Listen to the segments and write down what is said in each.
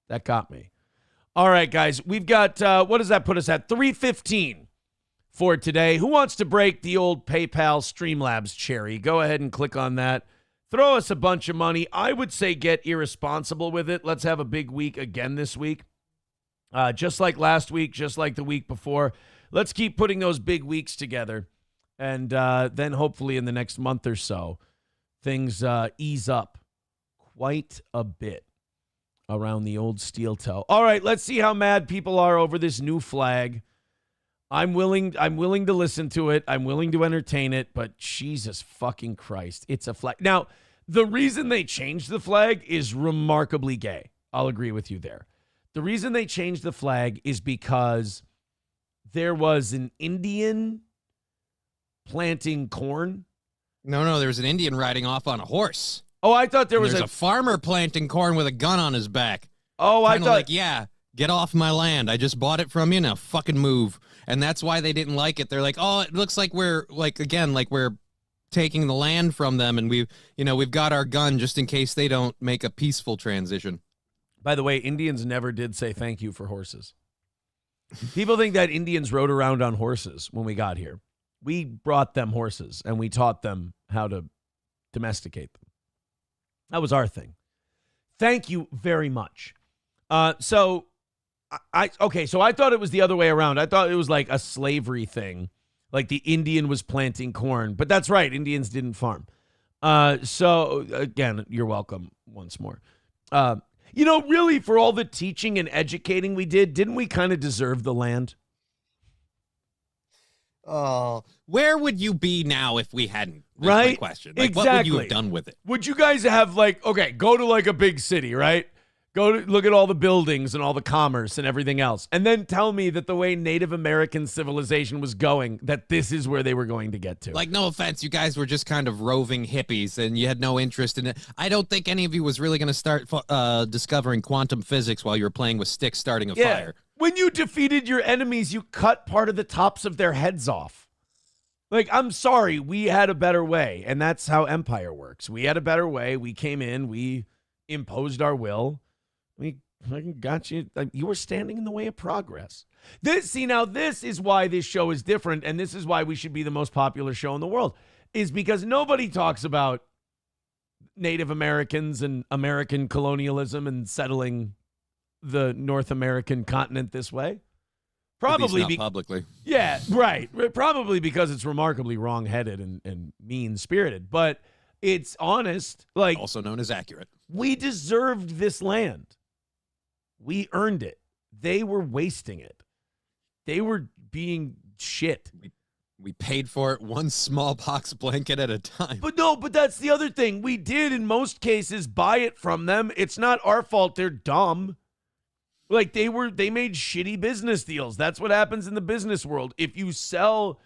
That got me. All right, guys. We've got, what does that put us at? 3:15 for today. Who wants to break the old PayPal Streamlabs cherry? Go ahead and click on that. Throw us a bunch of money. I would say get irresponsible with it. Let's have a big week again this week. Just like last week, just like the week before. Let's keep putting those big weeks together. And then hopefully in the next month or so, things ease up quite a bit around the old steel toe. All right, let's see how mad people are over this new flag. I'm willing to listen to it. I'm willing to entertain it, but Jesus fucking Christ, it's a flag. Now, the reason they changed the flag is remarkably gay. I'll agree with you there. The reason they changed the flag is because there was an Indian planting corn. No, there was an Indian riding off on a horse. Oh, I thought there was a farmer planting corn with a gun on his back. Oh, I thought like, yeah, get off my land. I just bought it from you. Now fucking move. And that's why they didn't like it. They're like, oh, it looks like we're taking the land from them, and we've got our gun just in case they don't make a peaceful transition. By the way, Indians never did say thank you for horses. People think that Indians rode around on horses when we got here. We brought them horses, and we taught them how to domesticate them. That was our thing. Thank you very much. So I thought it was the other way around. I thought it was like a slavery thing, like the Indian was planting corn. But that's right, Indians didn't farm. So again, you're welcome once more. Really, for all the teaching and educating we did, didn't we kind of deserve the land? Oh, where would you be now if we hadn't? That's right? My question. Like, exactly. What would you have done with it? Would you guys have go to like a big city, right? Go to look at all the buildings and all the commerce and everything else. And then tell me that the way Native American civilization was going, that this is where they were going to get to. Like, no offense, you guys were just kind of roving hippies and you had no interest in it. I don't think any of you was really going to start discovering quantum physics while you were playing with sticks starting a fire. When you defeated your enemies, you cut part of the tops of their heads off. Like, I'm sorry, we had a better way. And that's how empire works. We had a better way. We came in, we imposed our will. We fucking got you. You were standing in the way of progress. This is why this show is different, and this is why we should be the most popular show in the world, is because nobody talks about Native Americans and American colonialism and settling the North American continent this way. Probably not publicly. Yeah, right. Probably because it's remarkably wrong-headed and mean-spirited, but it's honest. Like, also known as accurate. We deserved this land. We earned it. They were wasting it. They were being shit. We paid for it one smallpox blanket at a time. But that's the other thing. We did, in most cases, buy it from them. It's not our fault they're dumb. Like, they made shitty business deals. That's what happens in the business world. If you sell,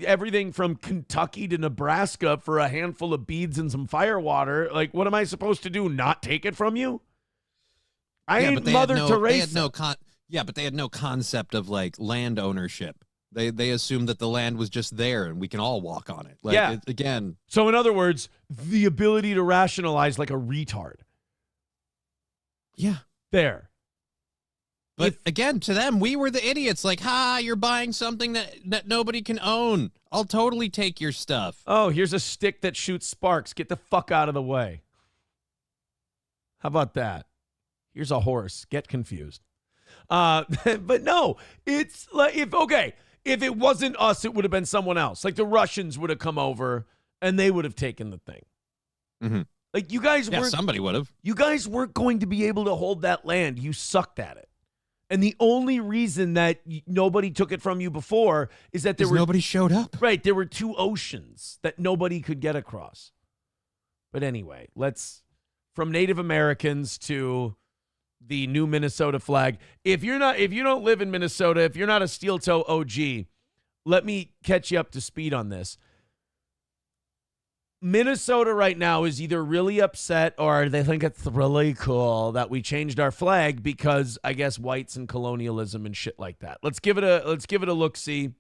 everything from Kentucky to Nebraska for a handful of beads and some firewater, like, what am I supposed to do? Not take it from you? I ain't Mother Teresa. But they had no concept of like land ownership. They assumed that the land was just there and we can all walk on it. Again. So in other words, the ability to rationalize like a retard. Yeah. There. But again, to them, we were the idiots. Like, you're buying something that nobody can own. I'll totally take your stuff. Oh, here's a stick that shoots sparks. Get the fuck out of the way. How about that? Here's a horse. Get confused. But no, it's like, if it wasn't us, it would have been someone else. Like the Russians would have come over and they would have taken the thing. Mm-hmm. Like you guys weren't. Somebody would have. You guys weren't going to be able to hold that land. You sucked at it. And the only reason that nobody took it from you before is that nobody showed up. Right. There were two oceans that nobody could get across. But anyway, from Native Americans to the new Minnesota flag. If you don't live in Minnesota, if you're not a steel toe OG, let me catch you up to speed on this. Minnesota right now is either really upset or they think it's really cool that we changed our flag because I guess whites and colonialism and shit like that. Let's give it a look-see.